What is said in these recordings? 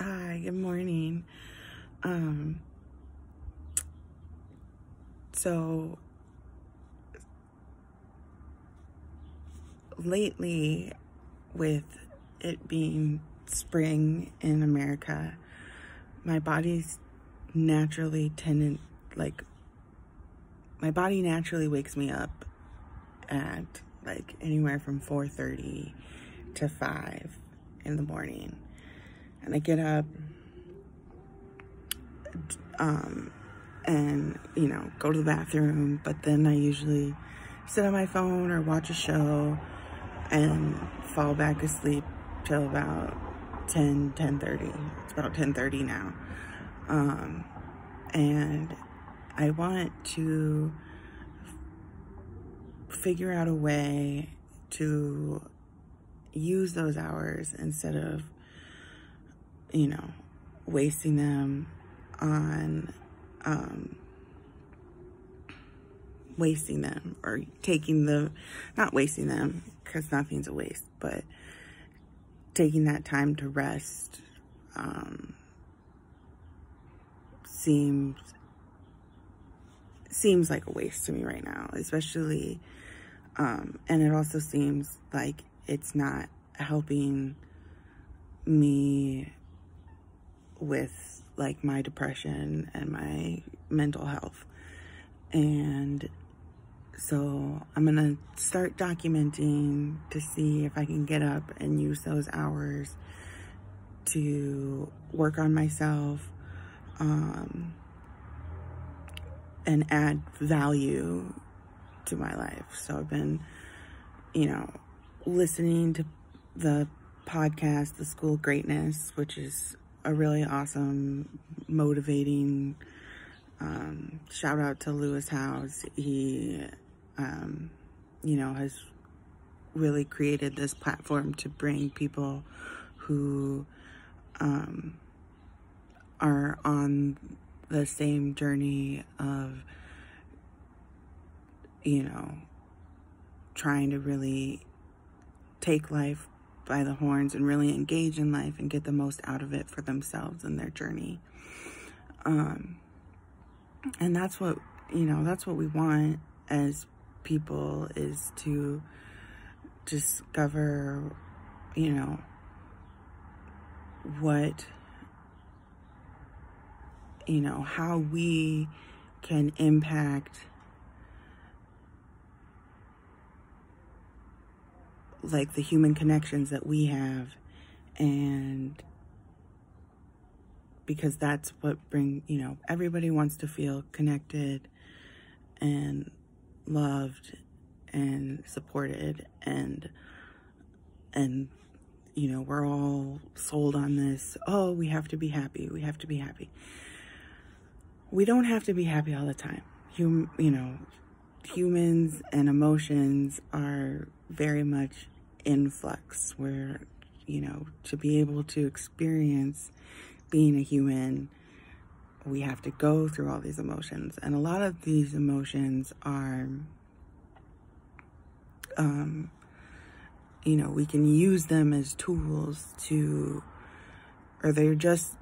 Hi, good morning. So lately, with it being spring in America, my body's naturally my body naturally wakes me up at like anywhere from 4:30 to 5 in the morning. And I get up, and, go to the bathroom, but then I usually sit on my phone or watch a show and fall back asleep till about 10:30. It's about 10:30 now. And I want to figure out a way to use those hours instead of, wasting them on, or not wasting them, because nothing's a waste, but taking that time to rest, seems like a waste to me right now, especially, and it also seems like it's not helping me with like my depression and my mental health. And so I'm gonna start documenting to see if I can get up and use those hours to work on myself, and add value to my life. So I've been, listening to the podcast, The School of Greatness, which is a really awesome, motivating, shout out to Lewis Howes. He, has really created this platform to bring people who, are on the same journey of, trying to really take life by the horns and really engage in life and get the most out of it for themselves and their journey. And that's what we want as people, is to discover, how we can impact like the human connections that we have, and because that's what everybody wants to feel connected and loved and supported, and we're all sold on this, oh, we have to be happy, we have to be happy. We don't have to be happy all the time. Humans and emotions are very much in flux, where, to be able to experience being a human, we have to go through all these emotions. And a lot of these emotions are, we can use them as tools or they're just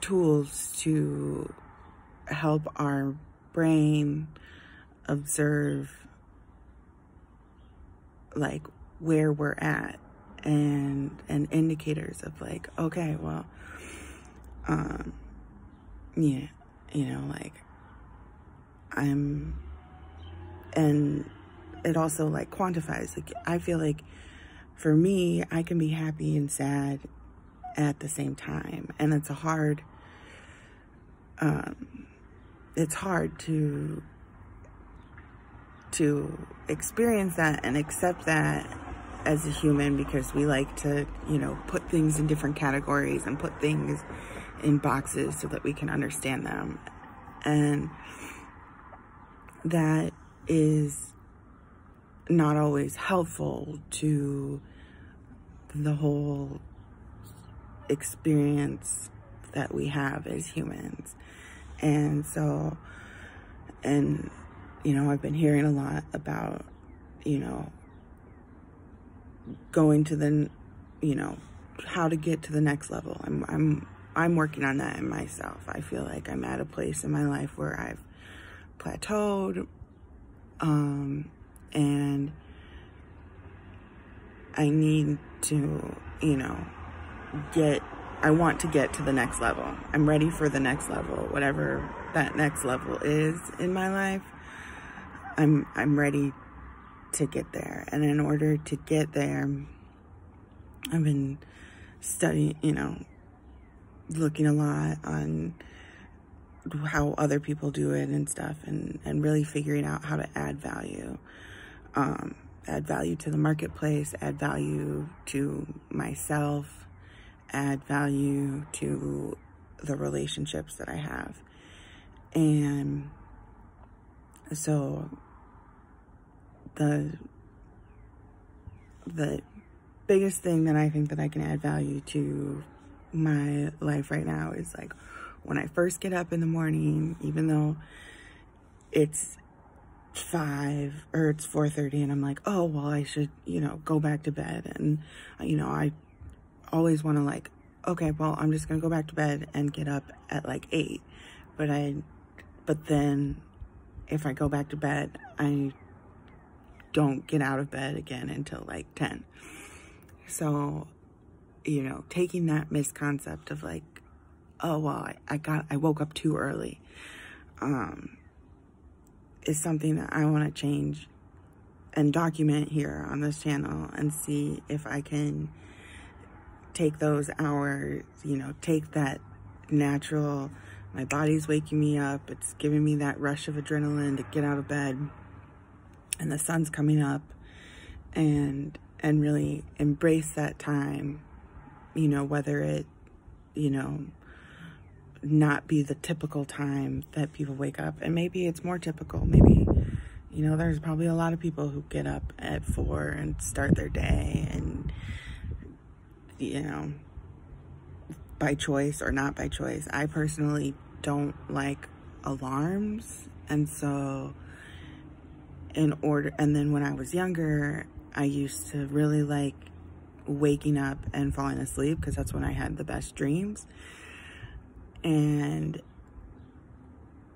tools to help our brain observe like where we're at, and indicators of like, okay, well, and it also like quantifies, like, I feel like for me, I can be happy and sad at the same time. And it's hard to experience that and accept that as a human, because we like to, put things in different categories and put things in boxes so that we can understand them. And that is not always helpful to the whole experience that we have as humans. And so, I've been hearing a lot about, going to the, how to get to the next level. I'm working on that in myself. I feel like I'm at a place in my life where I've plateaued, and I need to, I want to get to the next level. I'm ready for the next level, whatever that next level is in my life. I'm ready to get there. And in order to get there, I've been studying, looking a lot on how other people do it and stuff, and really figuring out how to add value. Add value to the marketplace, add value to myself, add value to the relationships that I have. And so the biggest thing that I think that I can add value to my life right now is like when I first get up in the morning, even though it's 5 or it's 4:30 and I'm like, oh, well, I should, go back to bed. And, I always want to like, okay, well, I'm just going to go back to bed and get up at like 8. But then if I go back to bed, I don't get out of bed again until like 10. So, taking that misconcept of like, oh, well, I woke up too early, is something that I want to change and document here on this channel, and see if I can take those hours, take that natural, my body's waking me up, it's giving me that rush of adrenaline to get out of bed, and the sun's coming up, and really embrace that time, whether it, not be the typical time that people wake up. And maybe it's more typical. Maybe, there's probably a lot of people who get up at 4 and start their day, and, by choice or not by choice. I personally don't like alarms. And so and then when I was younger, I used to really like waking up and falling asleep, because that's when I had the best dreams.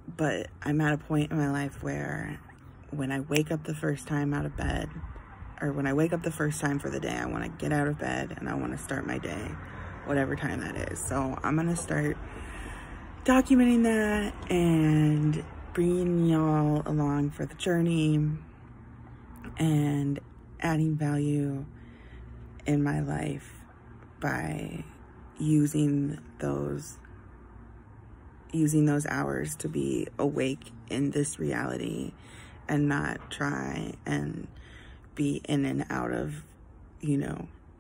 But I'm at a point in my life where when I wake up the first time out of bed, or when I wake up the first time for the day, I want to get out of bed and I want to start my day, whatever time that is. So I'm going to start documenting that and bringing y'all along for the journey and adding value in my life by using those hours to be awake in this reality, and not try and be in and out of,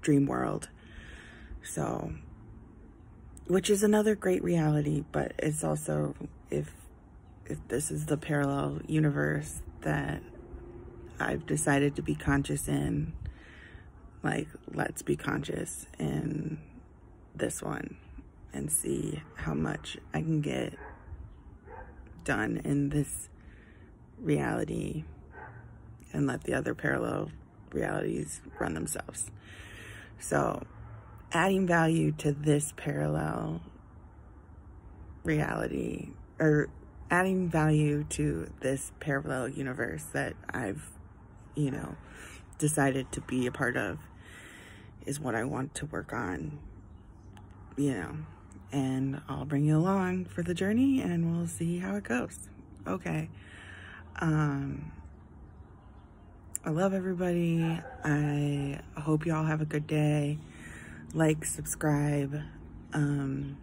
dream world. So, which is another great reality, but it's also, if this is the parallel universe that I've decided to be conscious in, like, let's be conscious in this one and see how much I can get done in this reality, and let the other parallel realities run themselves. So adding value to this parallel reality, or adding value to this parallel universe that I've, decided to be a part of, is what I want to work on, and I'll bring you along for the journey, and we'll see how it goes. Okay. I love everybody. I hope y'all have a good day. Like, subscribe, and,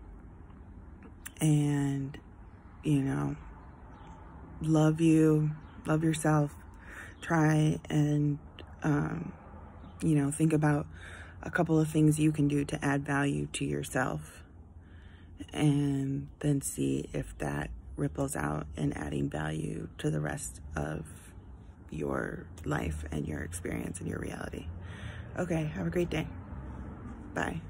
love you, love yourself. Try and, think about a couple of things you can do to add value to yourself, and then see if that ripples out in adding value to the rest of your life and your experience and your reality. Okay, have a great day. Bye.